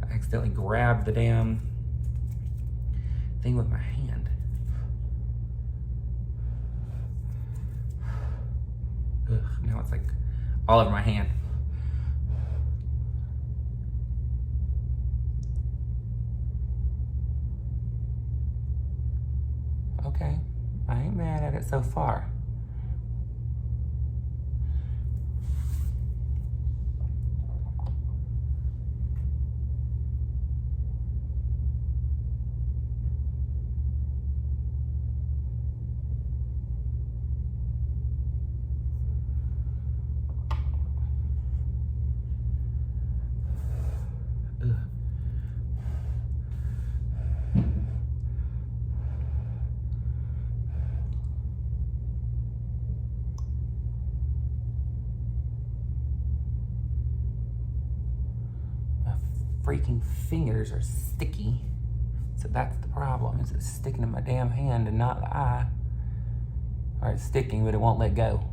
I accidentally grabbed the damn thing with my hand. Ugh, now it's like all over my hand. Okay, I ain't mad at it so far. Freaking fingers are sticky, so that's the problem. Is it's sticking in my damn hand and not the eye, or it's sticking but it won't let go.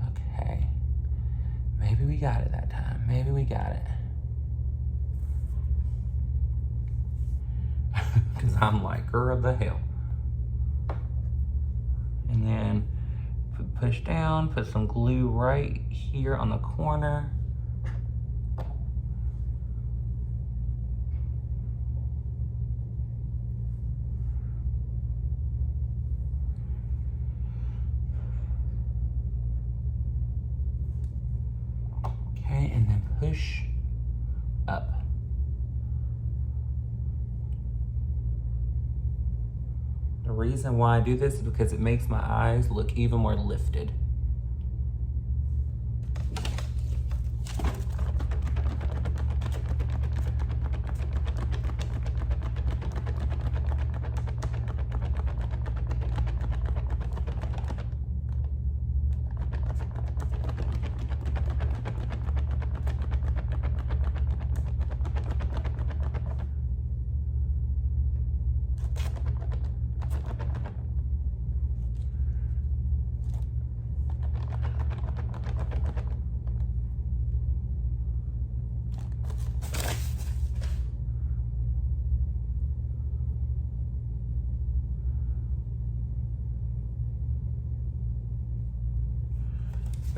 Okay, maybe we got it that time. Maybe we got it. Because I'm like, girl, the hell. And then push down, put some glue right here on the corner. Okay, and then push up. The reason why I do this is because it makes my eyes look even more lifted.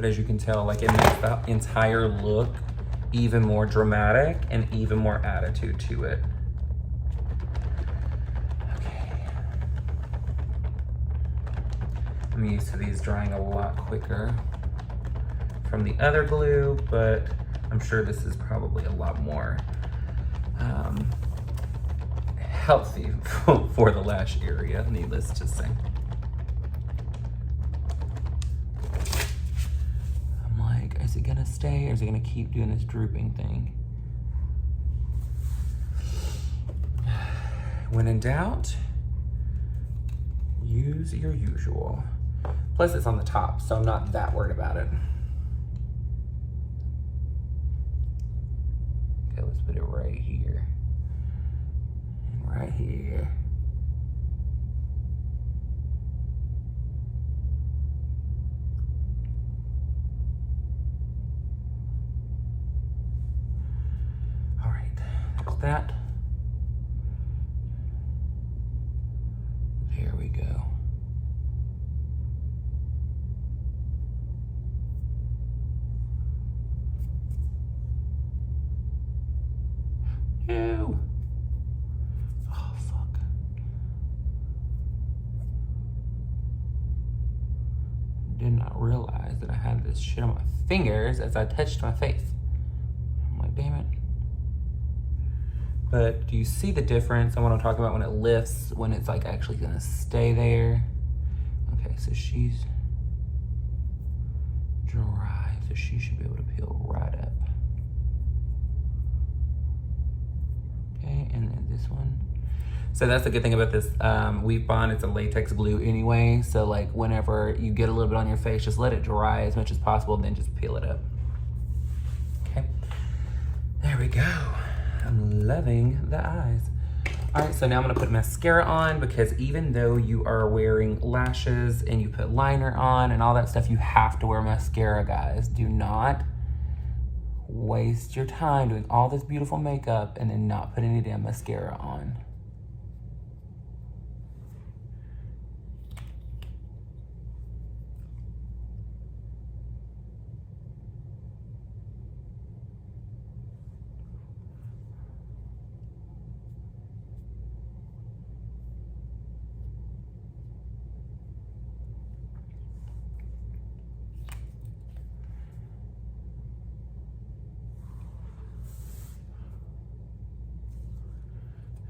But as you can tell, like it makes the entire look even more dramatic and even more attitude to it. Okay. I'm used to these drying a lot quicker from the other glue, but I'm sure this is probably a lot more healthy for the lash area, needless to say. I'm like, is it gonna stay or is it gonna keep doing this drooping thing? When in doubt, use your usual. Plus it's on the top, so I'm not that worried about it. Okay, let's put it right here. And right here. All right, there's that. There we go. Ew. Oh, fuck. Did not realize that I had this shit on my fingers as I touched my face. I'm like, damn it. But do you see the difference? I want to talk about when it lifts, when it's like actually gonna stay there. Okay, so she's dry, so she should be able to peel right up. Okay, and then this one. So that's the good thing about this Wheat Bond. It's a latex glue anyway. So like whenever you get a little bit on your face, just let it dry as much as possible, and then just peel it up. Okay, there we go. I'm loving the eyes. All right, so now I'm gonna put mascara on, because even though you are wearing lashes and you put liner on and all that stuff, you have to wear mascara, guys. Do not waste your time doing all this beautiful makeup and then not put any damn mascara on.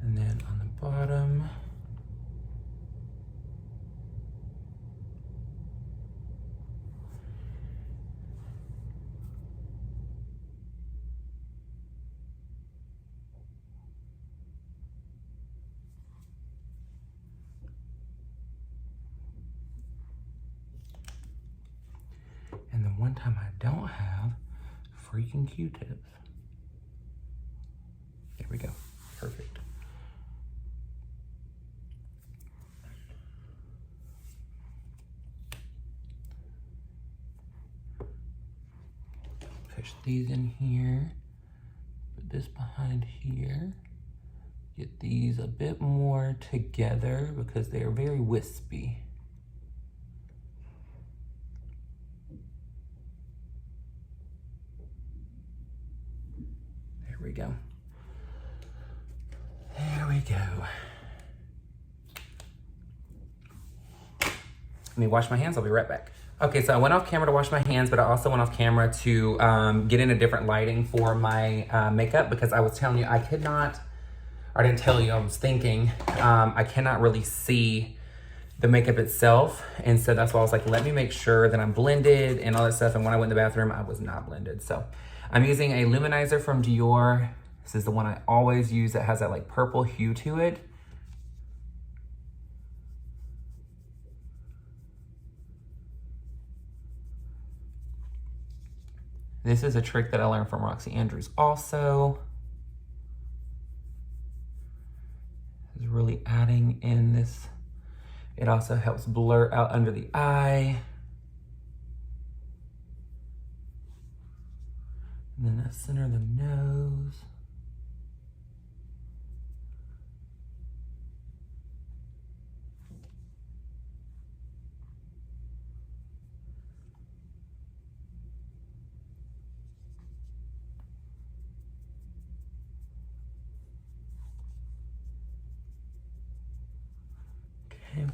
And then on the bottom, and the one time I don't have freaking Q-tips. There we go, perfect. Push these in here, put this behind here, get these a bit more together because they are very wispy. There we go. There we go. Let me wash my hands, I'll be right back. Okay, so I went off camera to wash my hands, but I also went off camera to get in a different lighting for my makeup, because I was telling you I could not, or I didn't tell you, I was thinking, I cannot really see the makeup itself. And so that's why I was like, let me make sure that I'm blended and all that stuff. And when I went in the bathroom, I was not blended. So I'm using a Luminizer from Dior. This is the one I always use that has that like purple hue to it. This is a trick that I learned from Roxy Andrews also. It's really adding in this. It also helps blur out under the eye. And then the center of the nose. Okay.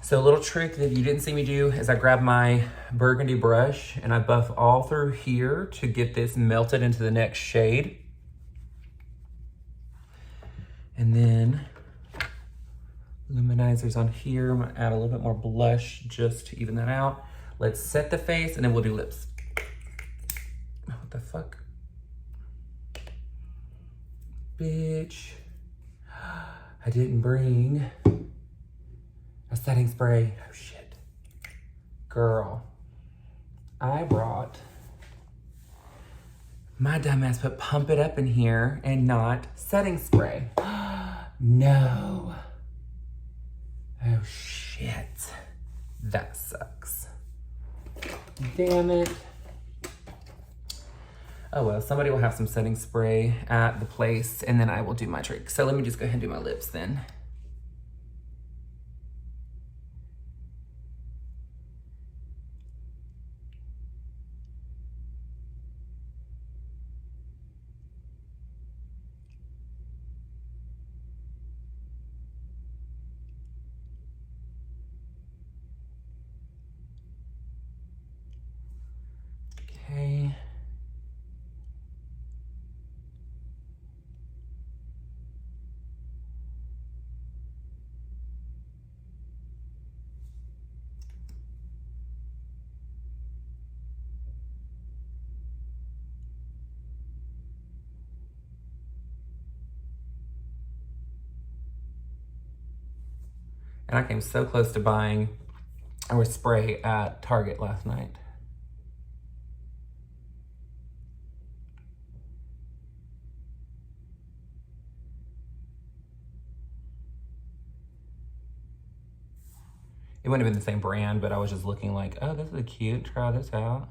So a little trick that you didn't see me do is I grab my burgundy brush and I buff all through here to get this melted into the next shade. And then Luminizer's on here. I'm gonna add a little bit more blush just to even that out. Let's set the face and then we'll do lips. What the fuck? Bitch. I didn't bring a setting spray. Oh shit. Girl. I brought, my dumbass put Pump It Up in here and not setting spray. No. Oh shit. That sucks. Damn it. Oh well, somebody will have some setting spray at the place and then I will do my trick. So let me just go ahead and do my lips then. Okay. And I came so close to buying our spray at Target last night. It wouldn't have been the same brand, but I was just looking like, oh, this is cute, try this out.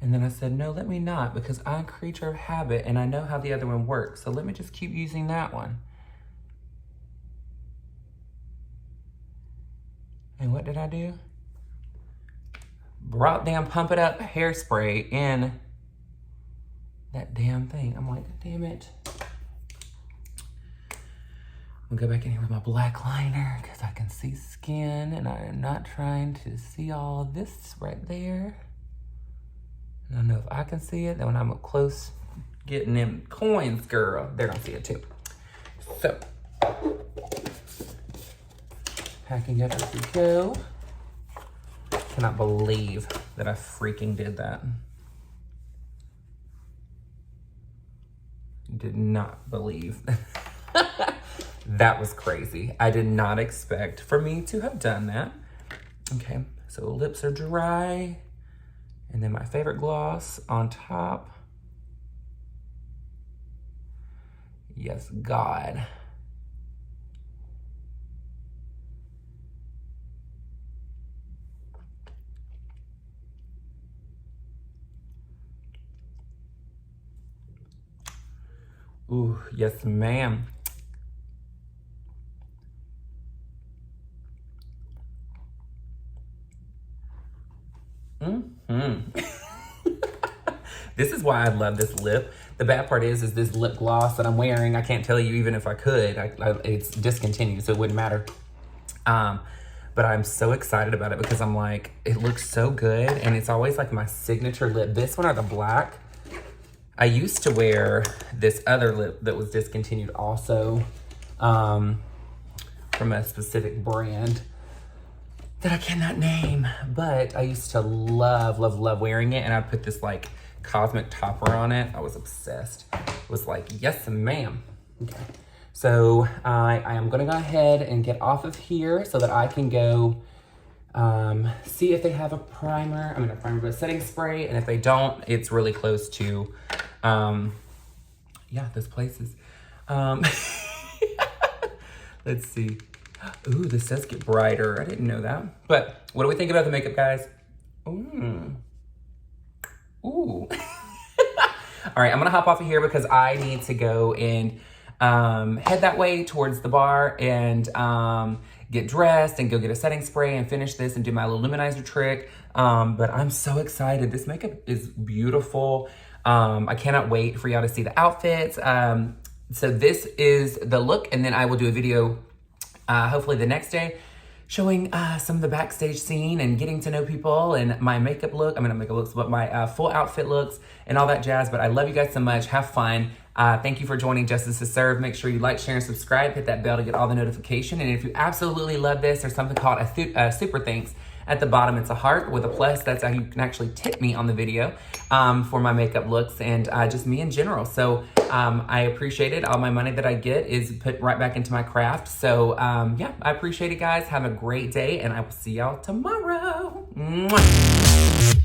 And then I said, no, let me not, because I'm a creature of habit and I know how the other one works. So let me just keep using that one. And what did I do? Brought damn Pump It Up hairspray in that damn thing. I'm like, damn it. I'm gonna go back in here with my black liner because I can see skin and I am not trying to see all this right there. I don't know if I can see it. Then when I'm up close getting them coins, girl, they're gonna see it too. So, packing up as we go. Cannot believe that I freaking did that. Did not believe. That was crazy. I did not expect for me to have done that. Okay, so lips are dry. And then my favorite gloss on top. Yes, God. Ooh, yes, ma'am. This is why I love this lip. The bad part is this lip gloss that I'm wearing, I can't tell you even if I could. It's discontinued, so it wouldn't matter. But I'm so excited about it because I'm like, it looks so good. And it's always like my signature lip. This one or the black. I used to wear this other lip that was discontinued also from a specific brand that I cannot name, but I used to love, love, love wearing it. And I put this like cosmic topper on it. I was obsessed. It was like, yes, ma'am. Okay. So I am gonna go ahead and get off of here so that I can go see if they have a primer. I mean, a primer, but a setting spray. And if they don't, it's really close to, yeah, those places. Let's see. Ooh, this does get brighter. I didn't know that. But what do we think about the makeup, guys? Ooh. Ooh. All right, I'm gonna hop off of here because I need to go and head that way towards the bar and get dressed and go get a setting spray and finish this and do my little luminizer trick. But I'm so excited. This makeup is beautiful. I cannot wait for y'all to see the outfits. So this is the look, and then I will do a video hopefully the next day showing some of the backstage scene and getting to know people and my makeup look. I mean, not makeup looks, but my full outfit looks and all that jazz. But I love you guys so much. Have fun. Thank you for joining Justice to Serve. Make sure you like, share, and subscribe. Hit that bell to get all the notification. And if you absolutely love this, there's something called a super thanks. At the bottom, it's a heart with a plus. That's how you can actually tip me on the video for my makeup looks and just me in general. So I appreciate it. All my money that I get is put right back into my craft. So yeah, I appreciate it, guys. Have a great day, and I will see y'all tomorrow. Mwah.